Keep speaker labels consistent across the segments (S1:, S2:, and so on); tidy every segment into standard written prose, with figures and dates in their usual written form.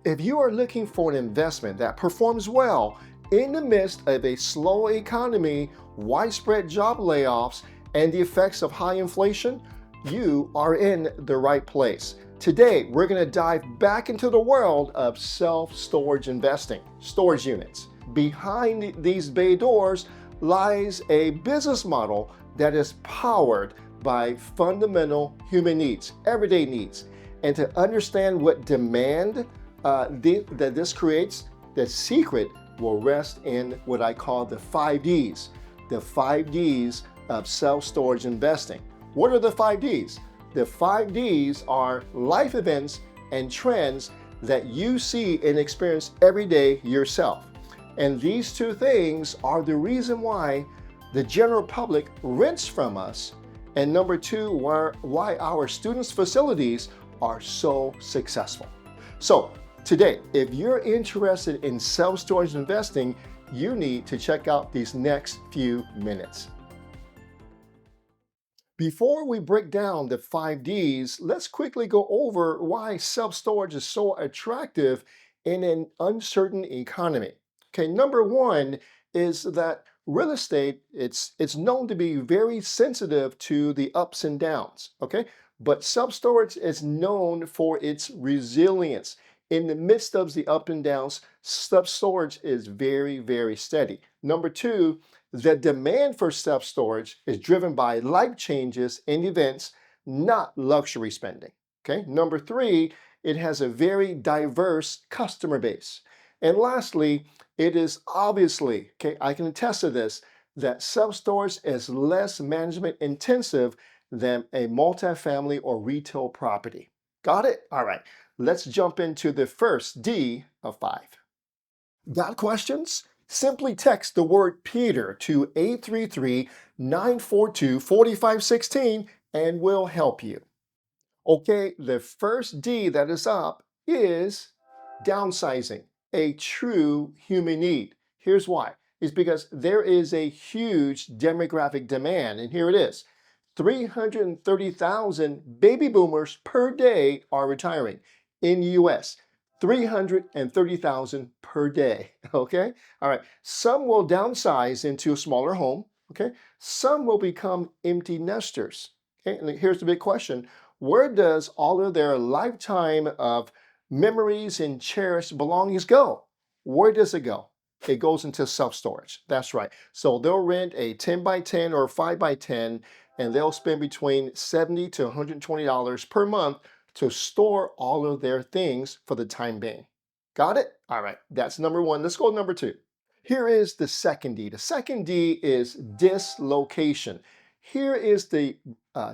S1: If you are looking for an investment that performs well in the midst of a slow economy, widespread job layoffs, and the effects of high inflation, you are in the right place. Today, we're going to dive back into the world of self-storage investing, storage units. Behind these bay doors lies a business model that is powered by fundamental human needs, everyday needs. And to understand what demand that this creates, the secret will rest in what I call the 5Ds, the 5Ds of self-storage investing. What are the 5Ds? The 5Ds are life events and trends that you see and experience every day yourself. And these two things are the reason why the general public rents from us, and number two, why our students' facilities are so successful. So today, if you're interested in self-storage investing, you need to check out these next few minutes. Before we break down the 5Ds, let's quickly go over why self-storage is so attractive in an uncertain economy. Okay, number one is that real estate, it's known to be very sensitive to the ups and downs, okay? But self-storage is known for its resilience. In the midst of the up and downs, self-storage is very, very steady. Number two, the demand for self-storage is driven by life changes and events, not luxury spending. Okay. Number three, it has a very diverse customer base. And lastly, it is obviously, okay, I can attest to this, that self-storage is less management intensive than a multifamily or retail property. Got it? All right. Let's jump into the first D of 5. Got questions? Simply text the word Peter to 833-942-4516 and we'll help you. Okay, the first D that is up is downsizing, a true human need. Here's why. It's because there is a huge demographic demand, and here it is. 330,000 baby boomers per day are retiring in the US. 330,000 per day, okay? All right, some will downsize into a smaller home, okay? Some will become empty nesters, okay? And here's the big question. Where does all of their lifetime of memories and cherished belongings go? Where does it go? It goes into self-storage, that's right. So they'll rent a 10 by 10 or 5 by 10, and they'll spend between $70 to $120 per month to store all of their things for the time being. Got it? All right, that's number one. Let's go to number two. Here is the second D. The second D is dislocation. Here is the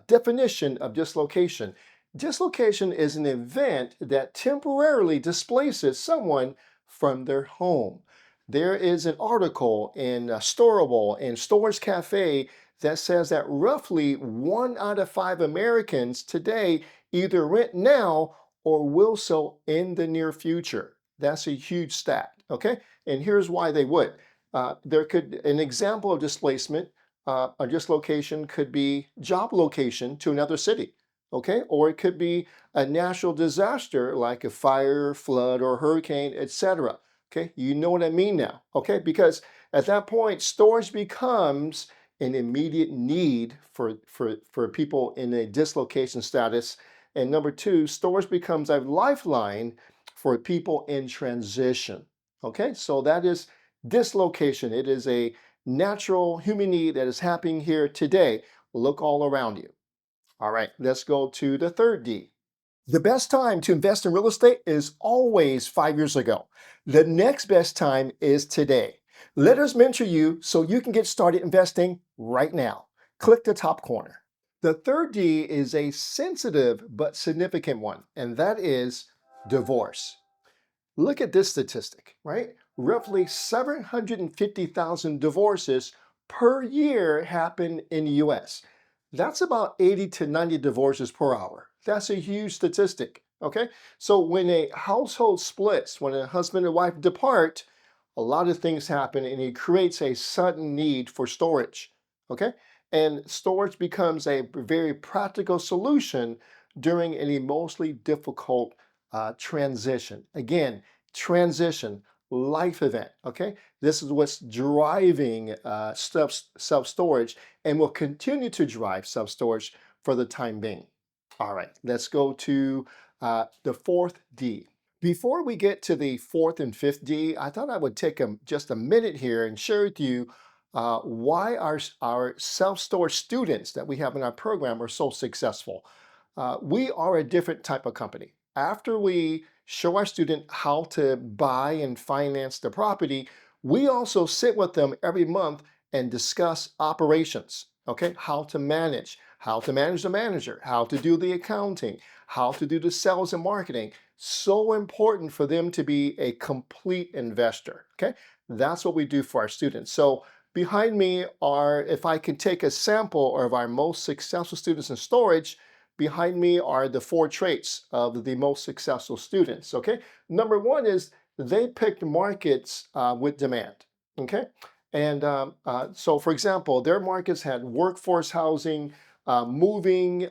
S1: definition of dislocation. Dislocation is an event that temporarily displaces someone from their home. There is an article in Storable and Storage Cafe that says that roughly 1 out of 5 Americans today either rent now or will so in the near future. That's a huge stat, okay? And here's why they would. An example of displacement, a dislocation could be job location to another city, okay? Or it could be a natural disaster like a fire, flood, or hurricane, etc. Okay, you know what I mean now, okay? Because at that point, storage becomes an immediate need for people in a dislocation status. And number two, storage becomes a lifeline for people in transition. Okay, so that is dislocation. It is a natural human need that is happening here today. Look all around you. All right, let's go to the third D. The best time to invest in real estate is always 5 years ago. The next best time is today. Let us mentor you so you can get started investing right now. Click the top corner. The third D is a sensitive but significant one, and that is divorce. Look at this statistic, right? Roughly 750,000 divorces per year happen in the US. That's about 80 to 90 divorces per hour. That's a huge statistic, okay? So when a household splits, when a husband and wife depart, a lot of things happen and it creates a sudden need for storage, okay? And storage becomes a very practical solution during an emotionally difficult transition. Again, transition, life event. Okay, this is what's driving self storage and will continue to drive self storage for the time being. All right, let's go to the fourth D. Before we get to the fourth and fifth D, I thought I would take just a minute here and share with you why our self-storage students that we have in our program are so successful. We are a different type of company. After we show our student how to buy and finance the property, we also sit with them every month and discuss operations, okay? How to manage the manager, how to do the accounting, how to do the sales and marketing. So important for them to be a complete investor, okay? That's what we do for our students. So behind me are, if I can take a sample of our most successful students in storage, behind me are the four traits of the most successful students, okay? Number one is they picked markets with demand, okay? And so, for example, their markets had workforce housing, moving,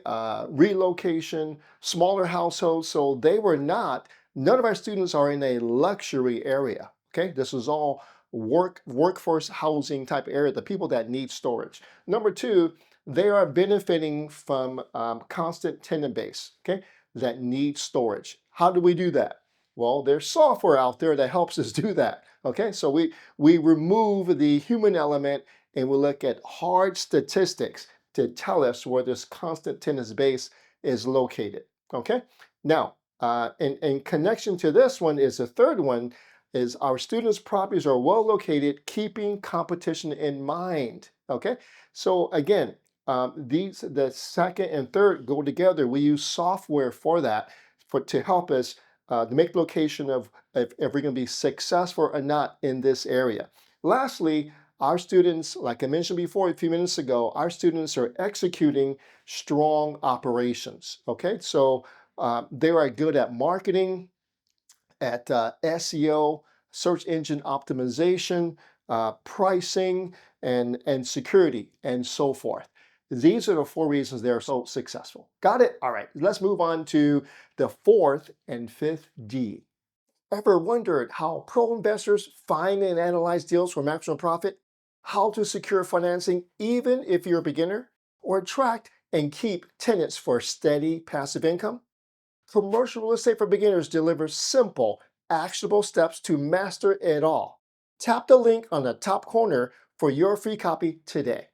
S1: relocation, smaller households. So they were not, none of our students are in a luxury area. Okay, this is all workforce housing type area, the people that need storage. Number two, they are benefiting from constant tenant base, okay, that need storage. How do we do that? Well, there's software out there that helps us do that. Okay, so we remove the human element and we look at hard statistics to tell us where this constant tenant base is located. Okay, now in connection to this one is the third one is our students' properties are well located, keeping competition in mind. Okay, so again, the second and third go together. We use software for that to help us to make location of if we're going to be successful or not in this area. Lastly, our students, like I mentioned before a few minutes ago, our students are executing strong operations. Okay, so they are good at marketing, at SEO, search engine optimization, pricing, and security, and so forth. These are the four reasons they're so successful. Got it? All right, let's move on to the fourth and fifth D. Ever wondered how pro investors find and analyze deals for maximum profit? How to secure financing even if you're a beginner? Or attract and keep tenants for steady passive income? Commercial Real Estate for Beginners delivers simple, actionable steps to master it all. Tap the link on the top corner for your free copy today.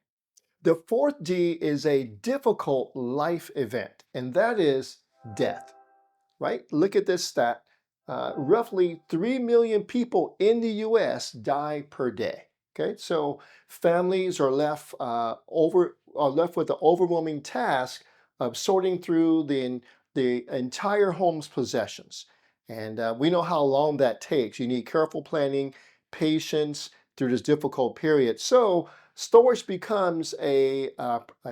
S1: The fourth D is a difficult life event, and that is death, right? Look at this stat. Roughly 3 million people in the US die per day. Okay, so families are left with the overwhelming task of sorting through the entire home's possessions. And we know how long that takes. You need careful planning, patience through this difficult period. So storage becomes a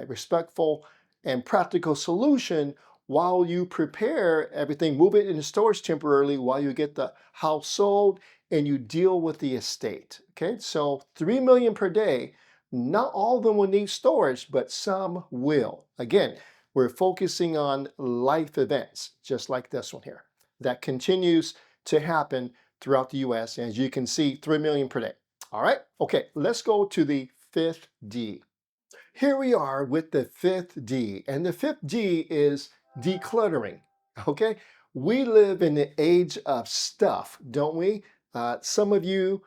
S1: respectful and practical solution while you prepare everything, move it into storage temporarily while you get the house sold and you deal with the estate. Okay, so 3 million per day. Not all of them will need storage, but some will. Again, we're focusing on life events, just like this one here, that continues to happen throughout the US. As you can see, 3 million per day. All right, okay, let's go to the fifth D. Here we are with the fifth D, and the fifth D is decluttering. Okay, we live in the age of stuff, don't we? Some of you,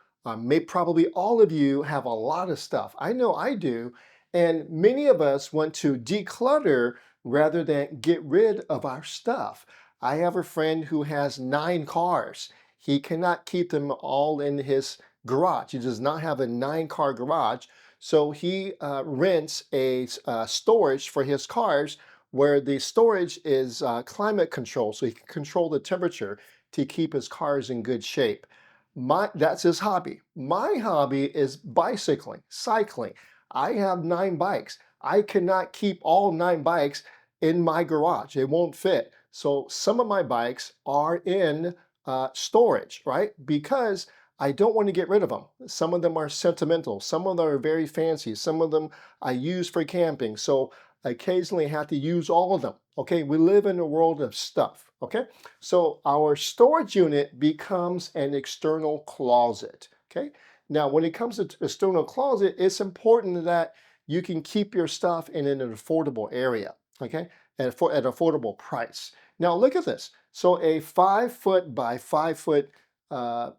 S1: probably all of you, have a lot of stuff. I know I do, and many of us want to declutter rather than get rid of our stuff. I have a friend who has 9 cars. He cannot keep them all in his garage. He does not have a 9-car garage. So he rents a storage for his cars where the storage is climate control, so he can control the temperature to keep his cars in good shape. That's his hobby. My hobby is bicycling, cycling. I have 9 bikes. I cannot keep all 9 bikes in my garage. It won't fit. So some of my bikes are in storage, right? Because I don't want to get rid of them. Some of them are sentimental. Some of them are very fancy. Some of them I use for camping. So occasionally have to use all of them. Okay, we live in a world of stuff. Okay, so our storage unit becomes an external closet. Okay, now when it comes to external closet, it's important that you can keep your stuff in an affordable area. Okay, at affordable price. Now look at this. So a 5 foot by 5 foot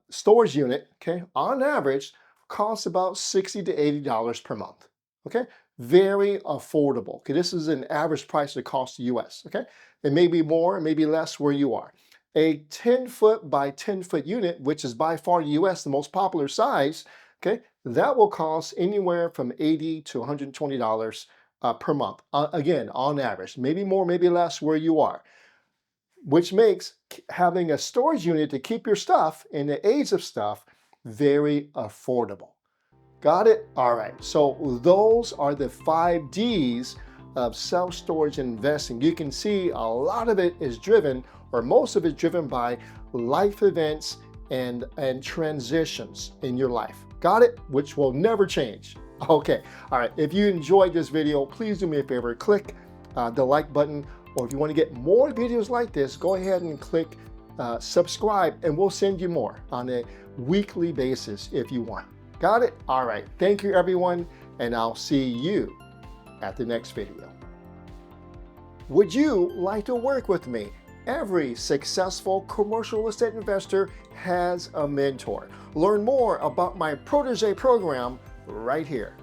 S1: storage unit, okay, on average costs about $60 to $80 per month. Okay, very affordable. Okay, this is an average price that costs the US. Okay, it may be more, it may be less where you are. A 10 foot by 10 foot unit, which is by far the US, the most popular size, okay, that will cost anywhere from $80 to $120 per month. Again, on average, maybe more, maybe less where you are, which makes having a storage unit to keep your stuff in the age of stuff very affordable. Got it? All right. So those are the 5 Ds of self-storage investing. You can see a lot of it is driven, or most of it driven by life events and transitions in your life. Got it? Which will never change. Okay. All right. If you enjoyed this video, please do me a favor, click the like button, or if you want to get more videos like this, go ahead and click subscribe, and we'll send you more on a weekly basis if you want. Got it? All right. Thank you, everyone, and I'll see you at the next video. Would you like to work with me? Every successful commercial real estate investor has a mentor. Learn more about my Protege program right here.